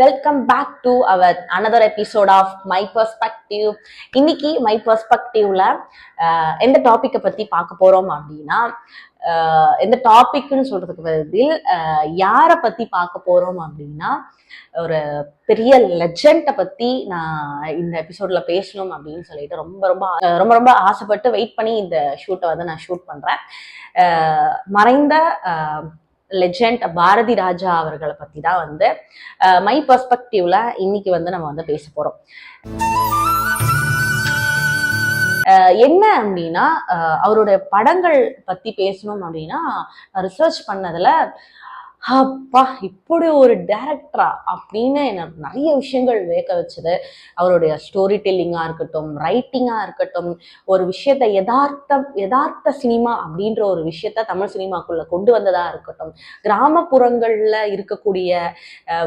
Welcome back to our another episode of my perspective. இன்னைக்கு my பெர்ஸ்பெக்டிவ்ல எந்த டாப்பிக்கை பத்தி பார்க்க போறோம் அப்படின்னா, எந்த டாபிக்னு சொல்றதுக்கு பதில் யாரை பத்தி பார்க்க போறோம் அப்படின்னா, ஒரு பெரிய லெஜெண்டை பத்தி நான் இந்த எபிசோட்ல பேசணும் அப்படின்னு சொல்லிட்டு ரொம்ப ரொம்ப ரொம்ப ரொம்ப ஆசைப்பட்டு வெயிட் பண்ணி இந்த ஷூட்டை வந்து நான் ஷூட் பண்றேன். மறைந்த லெஜெண்ட் பாரதி ராஜா அவர்களை பத்தி தான் வந்து மை பெர்ஸ்பெக்டிவ்ல இன்னைக்கு வந்து நம்ம வந்து பேச போறோம். என்ன அப்படின்னா, அவருடைய படங்கள் பத்தி பேசணும் அப்படின்னா, ரிசர்ச் பண்ணதுல அப்பா இப்படி ஒரு டைரக்டரா அப்படின்னு எனக்கு நிறைய விஷயங்கள் வியக்க வச்சது. அவருடைய ஸ்டோரி டெல்லிங்கா இருக்கட்டும், ரைட்டிங்கா இருக்கட்டும், ஒரு விஷயத்த யதார்த்த சினிமா அப்படின்ற ஒரு விஷயத்த தமிழ் சினிமாக்குள்ள கொண்டு வந்ததா இருக்கட்டும், கிராமப்புறங்கள்ல இருக்கக்கூடிய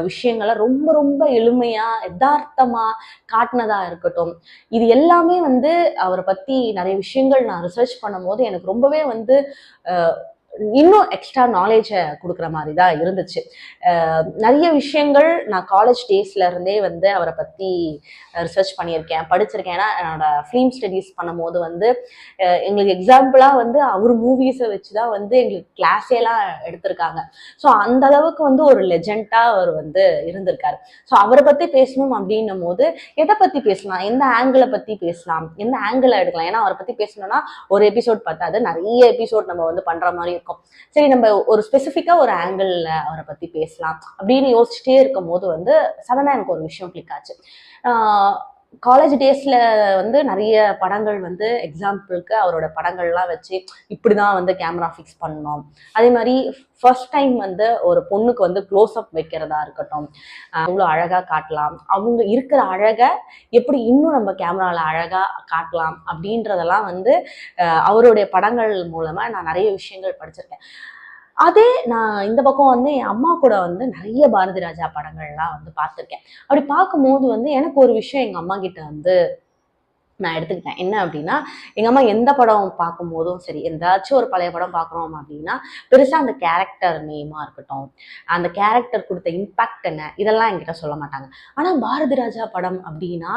விஷயங்களை ரொம்ப ரொம்ப எளிமையா யதார்த்தமா காட்டினதா இருக்கட்டும், இது எல்லாமே வந்து அவரை பத்தி நிறைய விஷயங்கள் நான் ரிசர்ச் பண்ணும் போது எனக்கு ரொம்பவே வந்து இன்னும் எக்ஸ்ட்ரா நாலேஜை கொடுக்குற மாதிரி தான் இருந்துச்சு. நிறைய விஷயங்கள் நான் காலேஜ் டேஸ்ல இருந்தே வந்து அவரை பற்றி ரிசர்ச் பண்ணியிருக்கேன், படிச்சிருக்கேன். ஏன்னா என்னோட ஃபிலிம் ஸ்டடீஸ் பண்ணும் போது வந்து எங்களுக்கு எக்ஸாம்பிளாக வந்து அவர் மூவிஸை வச்சு தான் வந்து எங்களுக்கு கிளாஸேலாம் எடுத்திருக்காங்க. ஸோ அந்த அளவுக்கு வந்து ஒரு லெஜெண்டாக அவர் வந்து இருந்திருக்காரு. ஸோ அவரை பற்றி பேசணும் அப்படின்னும் போது எதை பற்றி பேசலாம், எந்த ஆங்கிளை பற்றி பேசலாம், எந்த ஆங்கிளை எடுக்கலாம். ஏன்னா அவரை பற்றி பேசணும்னா ஒரு எபிசோட் பார்த்தாது, நிறைய எபிசோட் நம்ம வந்து பண்ற மாதிரி இருக்கும். சரி, நம்ம ஒரு ஸ்பெசிஃபிக்கா ஒரு ஆங்கிள் அவரை பத்தி பேசலாம் அப்படின்னு யோசிச்சுட்டே இருக்கும் போது வந்து சடனா எனக்கு ஒரு விஷயம் கிளிக் ஆச்சு. காலேஜ் டேஸ்ல வந்து நிறைய படங்கள் வந்து எக்ஸாம்பிளுக்கு அவரோட படங்கள்லாம் வச்சு இப்படிதான் வந்து கேமரா ஃபிக்ஸ் பண்ணணும், அதே மாதிரி ஃபர்ஸ்ட் டைம் வந்து ஒரு பொண்ணுக்கு வந்து க்ளோஸ் அப் வைக்கிறதா இருக்கட்டும், அவ்வளோ அழகா காட்டலாம், அவங்க இருக்கிற அழகை எப்படி இன்னும் நம்ம கேமரால அழகா காட்டலாம் அப்படின்றதெல்லாம் வந்து அவருடைய படங்கள் மூலமா நான் நிறைய விஷயங்கள் படிச்சிருக்கேன். அதே நான் இந்த பக்கம் வந்து என் அம்மா கூட வந்து நிறைய பாரதி ராஜா படங்கள்லாம் வந்து பார்த்துருக்கேன். அப்படி பார்க்கும்போது வந்து எனக்கு ஒரு விஷயம் எங்க அம்மா கிட்ட வந்து நான் எடுத்துக்கிட்டேன். என்ன அப்படின்னா, எங்க அம்மா எந்த படம் பார்க்கும்போதும் சரி, எந்தாச்சும் ஒரு பழைய படம் பார்க்குறோம் அப்படின்னா, பெருசா அந்த கேரக்டர் நேமா இருக்கட்டும், அந்த கேரக்டர் கொடுத்த இம்பாக்ட் என்ன, இதெல்லாம் என்கிட்ட சொல்ல மாட்டாங்க. ஆனா பாரதி ராஜா படம் அப்படின்னா,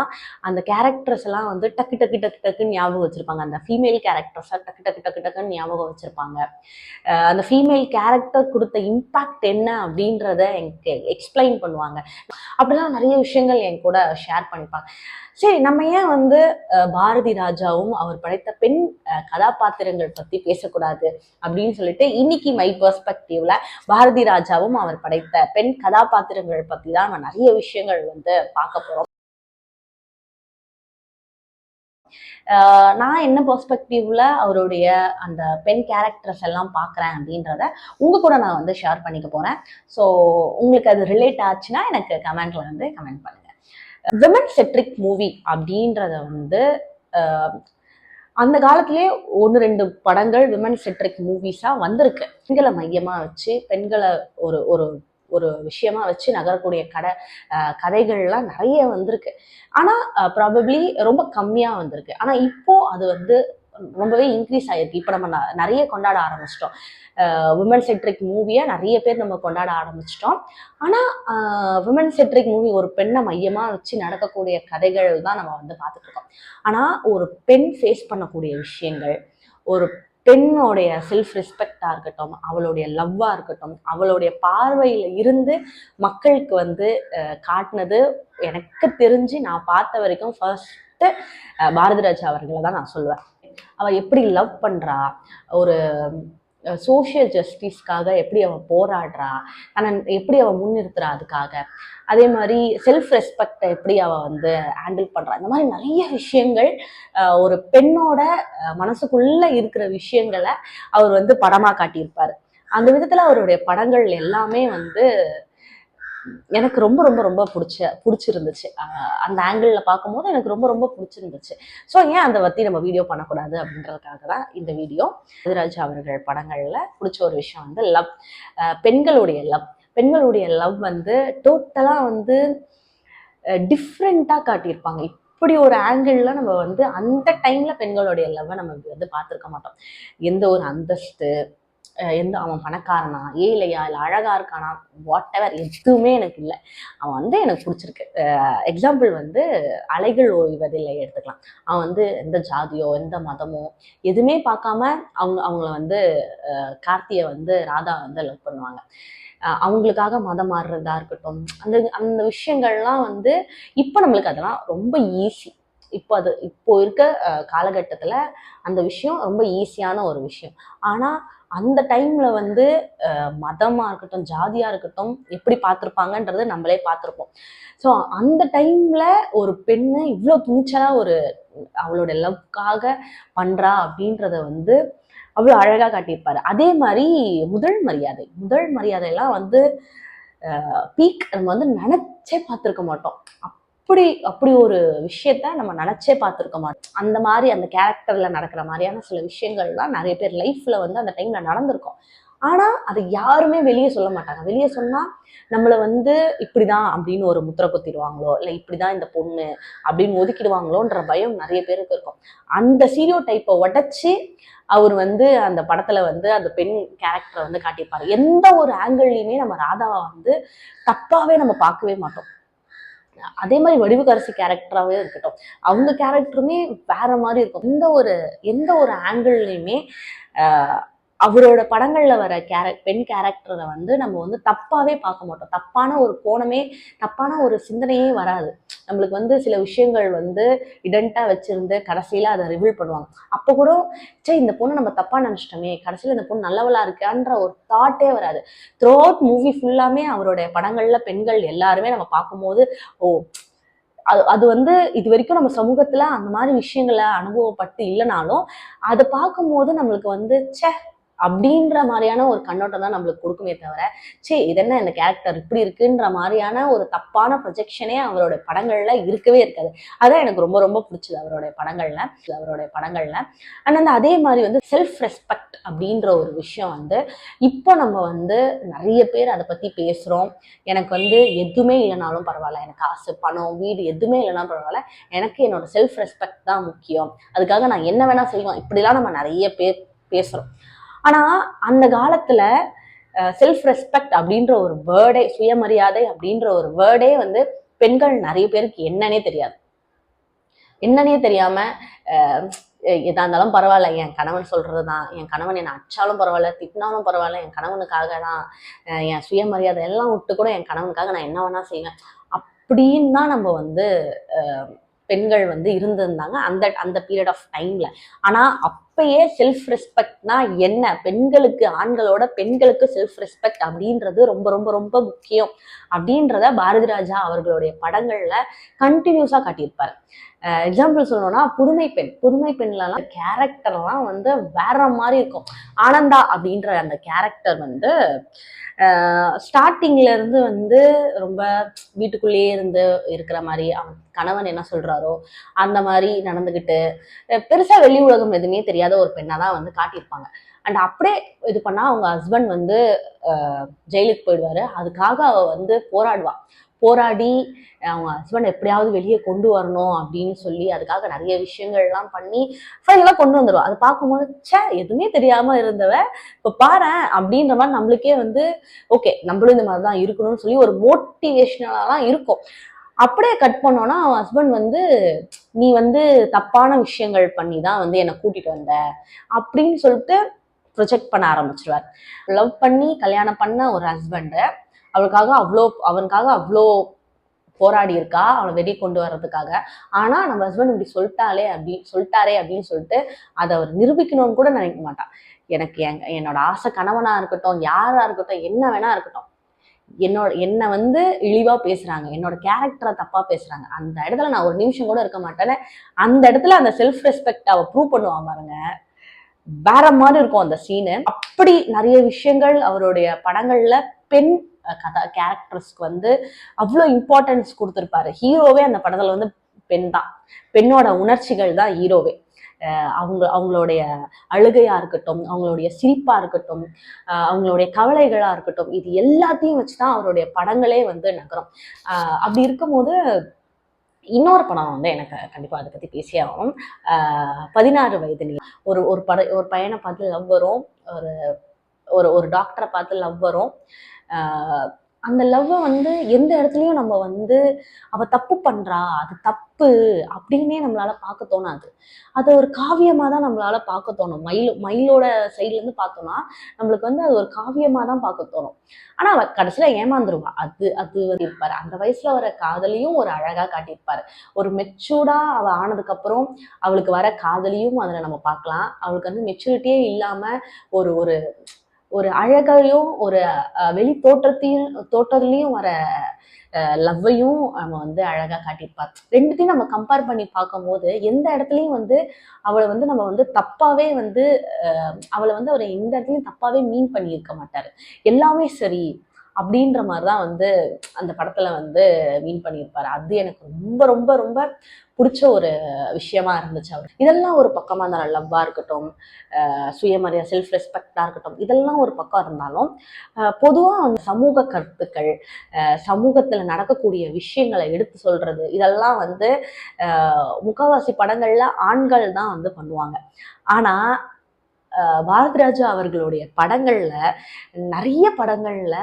அந்த கேரக்டர்ஸ் எல்லாம் வந்து டக்கு டக்கு டக்கு டக்குன்னு ஞாபகம் வச்சிருப்பாங்க. அந்த ஃபீமேல் கேரக்டர்ஸை டக்கு டக்கு டக்கு டக்குன்னு ஞாபகம் வச்சிருப்பாங்க. அந்த ஃபீமேல் கேரக்டர் கொடுத்த இம்பாக்ட் என்ன அப்படின்றத எனக்கு எக்ஸ்பிளைன் பண்ணுவாங்க. அப்படிலாம் நிறைய விஷயங்கள் என் கூட ஷேர் பண்ணிப்பாங்க. சரி, நம்ம ஏன் வந்து பாரதி ராஜாவும் அவர் படைத்த பெண் கதாபாத்திரங்கள் பத்தி பேசக்கூடாது அப்படின்னு சொல்லிட்டு இன்னைக்கு மை பெர்ஸ்பெக்டிவ்ல பாரதி ராஜாவும் அவர் படைத்த பெண் கதாபாத்திரங்கள் பத்தி தான் நம்ம நிறைய விஷயங்கள் வந்து பார்க்க போறோம். நான் என்ன பெர்ஸ்பெக்டிவ்ல அவருடைய அந்த பெண் கேரக்டர்ஸ் எல்லாம் பார்க்குறேன் அப்படின்றத உங்க கூட நான் வந்து ஷேர் பண்ணிக்க போறேன். ஸோ உங்களுக்கு அது ரிலேட் ஆச்சுன்னா எனக்கு கமெண்ட்ல வந்து கமெண்ட் பண்ணுங்க. விமன் செட்ரிக் மூவி அப்படின்றத வந்து அந்த காலத்திலேயே 1-2 படங்கள் விமன் செட்ரிக் மூவிஸா வந்திருக்கு. பெண்களை மையமா வச்சு, பெண்களை ஒரு ஒரு ஒரு விஷயமா வச்சு நகரக்கூடிய கதைகள்லாம் நிறைய வந்திருக்கு. ஆனா ப்ராபப்ளி ரொம்ப கம்மியா வந்திருக்கு. ஆனா இப்போ அது வந்து ரொம்பவே இன்க்ரீஸ் ஆயிருக்கு. இப்போ நம்ம நிறைய கொண்டாட ஆரம்பிச்சிட்டோம். விமன் செட்ரிக் மூவியை நிறைய பேர் நம்ம கொண்டாட ஆரம்பிச்சிட்டோம். ஆனா விமன் செட்ரிக் மூவி ஒரு பெண்ணை மையமா வச்சு நடக்கக்கூடிய கதைகள் தான் நம்ம வந்து பார்த்துட்டு இருக்கோம். ஆனா ஒரு பெண் ஃபேஸ் பண்ணக்கூடிய விஷயங்கள், ஒரு பெண்ணோடைய செல்ஃப் ரெஸ்பெக்டா இருக்கட்டும், அவளுடைய லவ்வா இருக்கட்டும், அவளுடைய பார்வையில இருந்து மக்களுக்கு வந்து காட்டினது எனக்கு தெரிஞ்சு நான் பார்த்த வரைக்கும் ஃபர்ஸ்ட் பாரதி ராஜா அவர்களை தான் நான் சொல்லுவேன். அவ எப்படி லவ் பண்றா, ஒரு சோஷியல் ஜஸ்டிஸ்க்காக எப்படி அவ போராடுறா, ஆனால் எப்படி அவ முன்னிறுத்துறா அதுக்காக, அதே மாதிரி செல்ஃப் ரெஸ்பெக்டை எப்படி அவ வந்து ஹேண்டில் பண்றா, இந்த மாதிரி நிறைய விஷயங்கள் ஒரு பெண்ணோட மனசுக்குள்ள இருக்கிற விஷயங்களை அவர் வந்து படமா காட்டியிருப்பாரு. அந்த விதத்துல அவருடைய படங்கள் எல்லாமே வந்து எனக்கு ரொம்ப ரொம்ப ரொம்ப பிடிச்சிருந்துச்சு. அந்த ஆங்கிளில் பார்க்கும்போது எனக்கு ரொம்ப ரொம்ப பிடிச்சிருந்துச்சு. ஸோ ஏன் அதை பற்றி நம்ம வீடியோ பண்ணக்கூடாது அப்படின்றதுக்காக தான் இந்த வீடியோ. ராஜா அவர்கள் படங்களில் பிடிச்ச ஒரு விஷயம் வந்து லவ், பெண்களுடைய லவ் வந்து டோட்டலாக வந்து டிஃப்ரெண்ட்டாக காட்டியிருப்பாங்க. இப்படி ஒரு ஆங்கிளில் நம்ம வந்து அந்த டைமில் பெண்களுடைய லவ்வை நம்ம வந்து பார்த்துருக்க மாட்டோம். எந்த ஒரு அந்தஸ்து, எந்த அவன் பணக்காரனா ஏழையா இல்லை அழகா இருக்கானா வாட் எவர் எதுவுமே எனக்கு இல்லை. அவன் வந்து எனக்கு பிடிச்சிருக்கு. எக்ஸாம்பிள் வந்து அலைகள் ஓய்வதில்லை எடுத்துக்கலாம். அவன் வந்து எந்த ஜாதியோ எந்த மதமோ எதுவுமே பார்க்காம அவங்கள வந்து கார்த்தியை வந்து ராதா வந்து லவ் பண்ணுவாங்க. அவங்களுக்காக மதம் மாறுறதா இருக்கட்டும், அந்த அந்த விஷயங்கள்லாம் வந்து இப்போ நம்மளுக்கு அதெல்லாம் ரொம்ப ஈஸி. இப்போ இருக்க காலகட்டத்தில் அந்த விஷயம் ரொம்ப ஈஸியான ஒரு விஷயம். ஆனால் அந்த டைம்ல வந்து மதமா இருக்கட்டும் ஜாதியா இருக்கட்டும் எப்படி பார்த்துருப்பாங்கன்றது நம்மளே பார்த்துருப்போம். ஸோ அந்த டைம்ல ஒரு பெண்ணு இவ்வளோ துணிச்சலா ஒரு அவளோட லவ்க்காக பண்றா அப்படின்றத வந்து அவ்வளோ அழகா காட்டியிருப்பாரு. அதே மாதிரி முதல் மரியாதையெல்லாம் வந்து பீக் நம்ம வந்து நினைச்சே பார்த்துருக்க மாட்டோம். அப்படி அப்படி ஒரு விஷயத்த நம்ம நினைச்சே பார்த்துருக்க மாட்டோம். அந்த மாதிரி அந்த கேரக்டர்ல நடக்கிற மாதிரியான சில விஷயங்கள்லாம் நிறைய பேர் லைஃப்ல வந்து அந்த டைம்ல நடந்திருக்கும். ஆனா அதை யாருமே வெளியே சொல்ல மாட்டாங்க. வெளியே சொன்னா நம்மளை வந்து இப்படிதான் அப்படின்னு ஒரு முத்திரை குத்திடுவாங்களோ, இல்லை இப்படிதான் இந்த பொண்ணு அப்படின்னு ஒதுக்கிடுவாங்களோன்ற பயம் நிறைய பேருக்கு இருக்கும். அந்த சீரியோ டைப்பை உடைச்சு அவர் வந்து அந்த படத்துல வந்து அந்த பெண் கேரக்டரை வந்து காட்டியிருப்பாரு. எந்த ஒரு ஆங்கிள்லையுமே நம்ம ராதாவை வந்து தப்பாவே நம்ம பார்க்கவே மாட்டோம். அதே மாதிரி வடிவுக்கரசி கேரக்டராகவே இருக்கட்டும், அவங்க கேரக்டருமே வேற மாதிரி இருக்கும். எந்த ஒரு ஆங்கிள்லையுமே அவரோட படங்கள்ல வர பெண் கேரக்டரை வந்து நம்ம வந்து தப்பாவே பார்க்க மாட்டோம். தப்பான ஒரு கோணமே தப்பான ஒரு சிந்தனையே வராது. நம்மளுக்கு வந்து சில விஷயங்கள் வந்து இடண்டா வச்சிருந்து கடைசியில அதை ரிவீல் பண்ணுவாங்க. அப்போ கூட சரி இந்த பொண்ணு நம்ம தப்பா நினைச்சிட்டோமே, கடைசியில இந்த பொண்ணு நல்லவளா இருக்கான்ற ஒரு தாட்டே வராது. த்ரூ அவுட் மூவி ஃபுல்லாமே அவருடைய படங்கள்ல பெண்கள் எல்லாருமே நம்ம பார்க்கும்போது ஓ அது வந்து இது வரைக்கும் நம்ம சமூகத்துல அந்த மாதிரி விஷயங்களை அனுபவப்பட்டு இல்லைனாலும் அதை பார்க்கும்போது நம்மளுக்கு வந்து அப்படின்ற மாதிரியான ஒரு கண்ணோட்டம் தான் நம்மளுக்கு கொடுக்குமே தவிர இது என்ன இந்த கேரக்டர் இப்படி இருக்குன்ற மாதிரியான ஒரு தப்பான ப்ரொஜெக்ஷனே அவரோட படங்கள்ல இருக்கவே இருக்காது. அதான் எனக்கு ரொம்ப ரொம்ப பிடிச்சது அவருடைய படங்கள்ல. அண்ட் அதே மாதிரி வந்து செல்ஃப் ரெஸ்பெக்ட் அப்படின்ற ஒரு விஷயம் வந்து இப்போ நம்ம வந்து நிறைய பேர் அதை பத்தி பேசுறோம். எனக்கு வந்து எதுவுமே இல்லைனாலும் பரவாயில்ல, எனக்கு காசு பணம் வீடு எதுவுமே இல்லைனாலும் பரவாயில்ல, எனக்கு என்னோட செல்ஃப் ரெஸ்பெக்ட் தான் முக்கியம், அதுக்காக நான் என்ன வேணா செய்வோம், இப்படிலாம் நம்ம நிறைய பேர் பேசுறோம். ஆனா அந்த காலத்துல செல்ஃப் ரெஸ்பெக்ட் அப்படின்ற ஒரு வேர்டே, சுயமரியாதை அப்படின்ற ஒரு வேர்டே வந்து பெண்கள் நிறைய பேருக்கு என்னன்னே தெரியாம எதா இருந்தாலும் பரவாயில்ல, என் கணவன் சொல்றதுதான், என் கணவன் என்னை அடிச்சாலும் பரவாயில்ல, திட்டினாலும் பரவாயில்ல, என் கணவனுக்காக தான், என் சுயமரியாதை எல்லாம் விட்டு கூட என் கணவனுக்காக நான் என்ன வேணா செய்வேன் அப்படின்னு தான் நம்ம வந்து பெண்கள் வந்து இருந்திருந்தாங்க அந்த அந்த பீரியட் ஆஃப் டைம்ல. ஆனா அப்பயே செல்ஃப் ரெஸ்பெக்ட்னா என்ன, பெண்களுக்கு ஆண்களோட பெண்களுக்கு செல்ஃப் ரெஸ்பெக்ட் அப்படின்றது ரொம்ப ரொம்ப ரொம்ப முக்கியம் அப்படின்றத பாரதி ராஜா அவர்களுடைய படங்கள்ல கண்டினியூஸா காட்டியிருப்பாரு. எக்ஸாம்பிள் சொல்லணும்னா புதுமை பெண்லாம் கேரக்டர்லாம் வந்து வேற மாதிரி இருக்கும். ஆனந்தா அப்படின்ற அந்த கேரக்டர் வந்து ஸ்டார்டிங்ல இருந்து வந்து ரொம்ப வீட்டுக்குள்ளேயே இருந்து இருக்கிற மாதிரி, அவன் கணவன் என்ன சொல்றாரோ அந்த மாதிரி நடந்துக்கிட்டு பெருசா வெளி உலகம் எதுவுமே தெரியாத ஒரு பெண்ணா தான் வந்து காட்டியிருப்பாங்க. அண்ட் அப்படியே இது பண்ணா அவங்க ஹஸ்பண்ட் வந்து ஜெயிலுக்கு போயிடுவாரு. அதுக்காக அவ வந்து போராடி அவங்க ஹஸ்பண்ட் எப்படியாவது வெளியே கொண்டு வரணும் அப்படின்னு சொல்லி அதுக்காக நிறைய விஷயங்கள்லாம் பண்ணி ஃபைனலாக கொண்டு வந்துடும். அதை பார்க்கும்போது எதுவுமே தெரியாம இருந்தவ இப்போ பாரு அப்படின்ற மாதிரி நம்மளுக்கே வந்து ஓகே நம்மளும் இந்த மாதிரி தான் இருக்கணும்னு சொல்லி ஒரு மோட்டிவேஷனலாம் இருக்கும். அப்படியே கட் பண்ணோன்னா அவன் ஹஸ்பண்ட் வந்து நீ வந்து தப்பான விஷயங்கள் பண்ணி தான் வந்து என்னை கூட்டிட்டு வந்த அப்படின்னு சொல்லிட்டு ப்ரொஜெக்ட் பண்ண ஆரம்பிச்சிருவார். லவ் பண்ணி கல்யாணம் பண்ண ஒரு ஹஸ்பண்டு அவனுக்காக அவ்வளோ போராடி இருக்கா அவனை வெளியே கொண்டு வர்றதுக்காக. ஆனா நம்ம ஹஸ்பண்ட் இப்படி சொல்லிட்டாரே அப்படின்னு சொல்லிட்டு அதை அவர் நிரூபிக்கணும்னு கூட நினைக்க மாட்டான். எனக்கு என்னோட ஆசை கணவனா இருக்கட்டும், யாரா இருக்கட்டும், என்ன வேணா இருக்கட்டும், என்னை வந்து இழிவா பேசுறாங்க, என்னோட கேரக்டரை தப்பா பேசுறாங்க, அந்த இடத்துல நான் ஒரு நிமிஷம் கூட இருக்க மாட்டேன்னு அந்த இடத்துல அந்த செல்ஃப் ரெஸ்பெக்ட் அவ ப்ரூவ் பண்ணுவான் பாருங்க, வேற மாதிரி இருக்கும் அந்த சீனு. அப்படி நிறைய விஷயங்கள் அவருடைய படங்கள்ல பெண் கேரக்டர்ஸ்க்கு வந்து அவ்வளோ இம்பார்ட்டன்ஸ் கொடுத்துருப்பாரு. ஹீரோவே அந்த படத்துல வந்து பெண் தான், பெண்ணோட உணர்ச்சிகள் தான் ஹீரோவே. அவங்களுடைய அழுகையா இருக்கட்டும், அவங்களுடைய சிரிப்பா இருக்கட்டும், அவங்களுடைய கவலைகளா இருக்கட்டும், இது எல்லாத்தையும் வச்சுதான் அவருடைய படங்களே வந்து நகரும். அப்படி இருக்கும்போது இன்னொரு படம் வந்து எனக்கு கண்டிப்பா அதை பத்தி பேசியே ஆகும். 16 வயதில் ஒரு பையனை பார்த்து லவ் வரும். ஒரு ஒரு ஒரு டாக்டரை பார்த்து லவ் வரும். அந்த லவ்வை வந்து எந்த இடத்துலையும் நம்ம வந்து அவ தப்பு பண்றா, அது தப்பு அப்படின்னே நம்மளால பார்க்க தோணாது. அது ஒரு காவியமா தான் நம்மளால பார்க்க தோணும். மயிலோட சைட்ல இருந்து பார்த்தோம்னா நம்மளுக்கு வந்து அது ஒரு காவியமா தான் பார்க்க தோணும். ஆனா அவ கடைசியில ஏமாந்துருவா. அது அது இருப்பாரு அந்த வயசுல வர காதலியும் ஒரு அழகா காட்டியிருப்பாரு. ஒரு மெச்சூர்டா அவ ஆனதுக்கு அப்புறம் அவளுக்கு வர காதலியும் அதுல நம்ம பார்க்கலாம். அவளுக்கு வந்து மெச்சூரிட்டியே இல்லாம ஒரு ஒரு ஒரு அழகையும் ஒரு வெளி தோற்றத்திலையும் வர லவ்வையும் நம்ம வந்து அழகா காட்டியிருப்பார். ரெண்டுத்தையும் நம்ம கம்பேர் பண்ணி பார்க்கும்போது எந்த இடத்துலையும் வந்து அவளை வந்து நம்ம வந்து தப்பாவே வந்து அவளை வந்து அவர் எந்த இடத்துலையும் தப்பாவே மீன் பண்ணியிருக்க மாட்டாரு. எல்லாமே சரி அப்படின்ற மாதிரிதான் வந்து அந்த படத்துல வந்து மீன் பண்ணியிருப்பாரு. அது எனக்கு ரொம்ப ரொம்ப ரொம்ப பிடிச்ச ஒரு விஷயமா இருந்துச்சு. அவர் இதெல்லாம் ஒரு பக்கமா அந்த லவ்வா இருக்கட்டும், சுயமரியாதை செல்ஃப் ரெஸ்பெக்டா இருக்கட்டும், இதெல்லாம் ஒரு பக்கம் இருந்தாலும் பொதுவாக அந்த சமூக கருத்துக்கள், சமூகத்துல நடக்கக்கூடிய விஷயங்களை எடுத்து சொல்றது, இதெல்லாம் வந்து முக்காவாசி படங்கள்ல ஆண்கள் தான் வந்து பண்ணுவாங்க. ஆனா பாரதிராஜா அவர்களுடைய படங்கள்ல நிறைய படங்கள்ல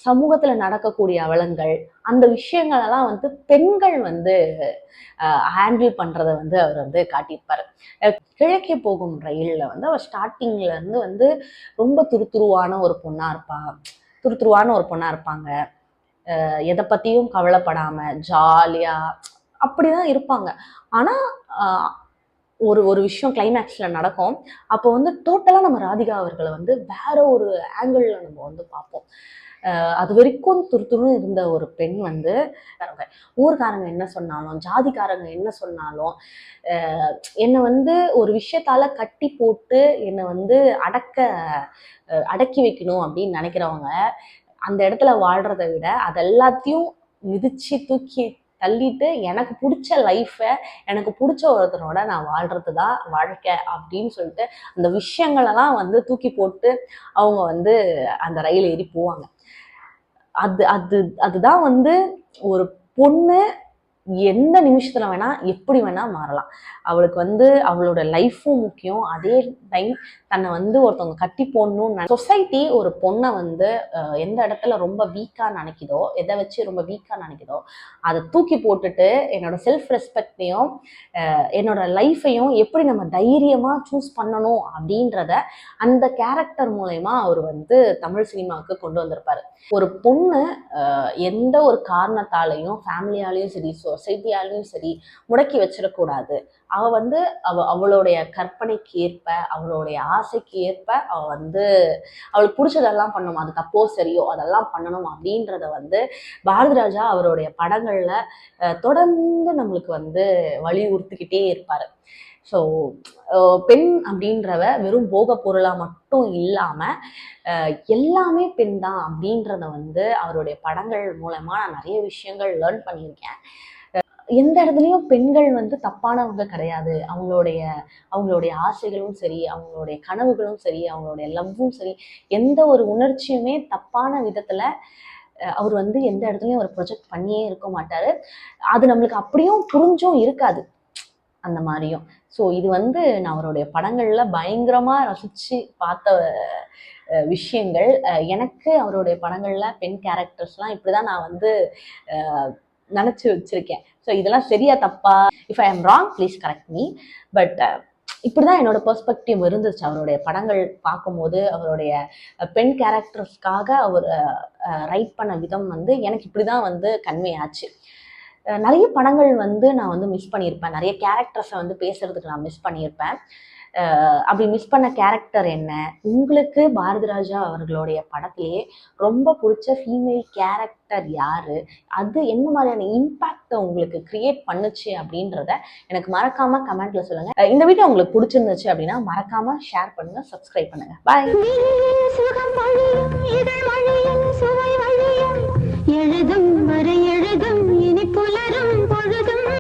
சமூகத்துல நடக்கக்கூடிய அவலங்கள், அந்த விஷயங்கள் எல்லாம் வந்து பெண்கள் வந்து ஹேண்டில் பண்றதை வந்து அவர் வந்து காட்டியிருப்பாரு. கிழக்கே போகும் ரயில்ல வந்து அவர் ஸ்டார்டிங்ல இருந்து வந்து ரொம்ப துருதுருவான ஒரு பொண்ணா இருப்பாங்க. எதை பத்தியும் கவலைப்படாம ஜாலியா அப்படிதான் இருப்பாங்க. ஆனா ஒரு ஒரு விஷயம் கிளைமேக்ஸ்ல நடக்கும். அப்போ வந்து டோட்டலா நம்ம ராதிகா அவர்களை வந்து வேற ஒரு ஆங்கிள் நம்ம வந்து பார்ப்போம். அது வரைக்கும் துருதுருன்னு இருந்த ஒரு பெண் வந்து ஊர்காரங்க என்ன சொன்னாலும், ஜாதிக்காரங்க என்ன சொன்னாலும், என்னை வந்து ஒரு விஷயத்தால கட்டி போட்டு என்னை வந்து அடக்கி வைக்கணும் அப்படின்னு நினைக்கிறவங்க அந்த இடத்துல வாழ்றதை விட அது எல்லாத்தையும் மிதிச்சு தூக்கி தள்ளிட்டு எனக்கு பிடிச்ச லைஃப்பை எனக்கு பிடிச்ச ஒருத்தரோட நான் வாழ்றது தான் வாழ்க்கை அப்படின்னு சொல்லிட்டு அந்த விஷயங்களெல்லாம் வந்து தூக்கி போட்டு அவங்க வந்து அந்த ரயில் ஏறி போவாங்க. அதுதான் வந்து ஒரு பொண்ணு எந்த நிமிஷத்துல வேணா எப்படி வேணா மாறலாம். அவளுக்கு வந்து அவளோட லைஃப்பும் முக்கியம். அதே டைம் தன்னை வந்து ஒருத்தவங்க கட்டி போடணும்னு சொசைட்டி ஒரு பொண்ணை வந்து எந்த இடத்துல ரொம்ப வீக்கா நினைக்குதோ, எதை வச்சு ரொம்ப வீக்கா நினைக்குதோ அதை தூக்கி போட்டுட்டு என்னோட செல்ஃப் ரெஸ்பெக்டையும் என்னோட லைஃப்பையும் எப்படி நம்ம தைரியமா சூஸ் பண்ணணும் அப்படின்றத அந்த கேரக்டர் மூலயமா அவர் வந்து தமிழ் சினிமாவுக்கு கொண்டு வந்திருப்பாரு. ஒரு பொண்ணு எந்த ஒரு காரணத்தாலையும் ஃபேமிலியாலையும் சரி சொசைட்டியாலையும் சரி முடக்கி வச்சிடக்கூடாது. அவ வந்து அவளுடைய கற்பனைக்கு ஏற்ப அவளுடைய ஆசைக்கு ஏற்ப அவ வந்து அவளுக்கு பிடிச்சதெல்லாம் பண்ணணும். அது தப்போ சரியோ அதெல்லாம் பண்ணணும் அப்படின்றத வந்து பாரதிராஜா அவருடைய படங்கள்ல தொடர்ந்து நம்மளுக்கு வந்து வலியுறுத்திக்கிட்டே இருப்பாரு. ஸோ பெண் அப்படின்றவ வெறும் போக பொருளா மட்டும் இல்லாம எல்லாமே பெண் தான் அப்படின்றத வந்து அவருடைய படங்கள் மூலமா நான் நிறைய விஷயங்கள் லேர்ன் பண்ணியிருக்கேன். எந்த இடத்துலையும் பெண்கள் வந்து தப்பானவங்க கிடையாது. அவங்களுடைய ஆசைகளும் சரி, அவங்களுடைய கனவுகளும் சரி, அவங்களுடைய லவ்வும் சரி, எந்த ஒரு உணர்ச்சியுமே தப்பான விதத்துல அவர் வந்து எந்த இடத்துலையும் ஒரு ப்ரொஜெக்ட் பண்ணியே இருக்க மாட்டாரு. அது நம்மளுக்கு அப்படியும் புரிஞ்சும் இருக்காது அந்த மாதிரியும். ஸோ இது வந்து நான் அவருடைய படங்கள்ல பயங்கரமா ரசிச்சு பார்த்த விஷயங்கள். எனக்கு அவருடைய படங்கள்ல பெண் கேரக்டர்ஸ்லாம் இப்படிதான் நான் வந்து நினைச்சு வச்சிருக்கேன். ஸோ இதெல்லாம் சரியா தப்பா, if I am wrong please correct me. But இப்படிதான் என்னோட பெர்ஸ்பெக்டிவ் இருந்துச்சு அவருடைய படங்கள் பார்க்கும்போது. அவருடைய பெண் கேரக்டர்ஸ்க்காக அவர் ரைட் பண்ண விதம் வந்து எனக்கு இப்படிதான் வந்து கன்வே ஆச்சு. நிறைய படங்கள் வந்து நான் வந்து மிஸ் பண்ணியிருப்பேன். நிறைய கேரக்டர்ஸை வந்து பேசுறதுக்கு நான் மிஸ் பண்ணியிருப்பேன். அப்படி மிஸ் பண்ண கேரக்டர் என்ன? உங்களுக்கு பாரதிராஜா அவர்களுடைய படத்திலேயே ரொம்ப பிடிச்ச ஃபீமேல் கேரக்டர் யாரு? அது என்ன மாதிரியான இம்பேக்ட் உங்களுக்கு கிரியேட் பண்ணுச்சு அப்படின்றத எனக்கு மறக்காம கமெண்ட்ல சொல்லுங்க. இந்த வீடியோ உங்களுக்கு பிடிச்சிருந்துச்சு அப்படின்னா மறக்காம ஷேர் பண்ணுங்க, சப்ஸ்கிரைப் பண்ணுங்க. பாய்.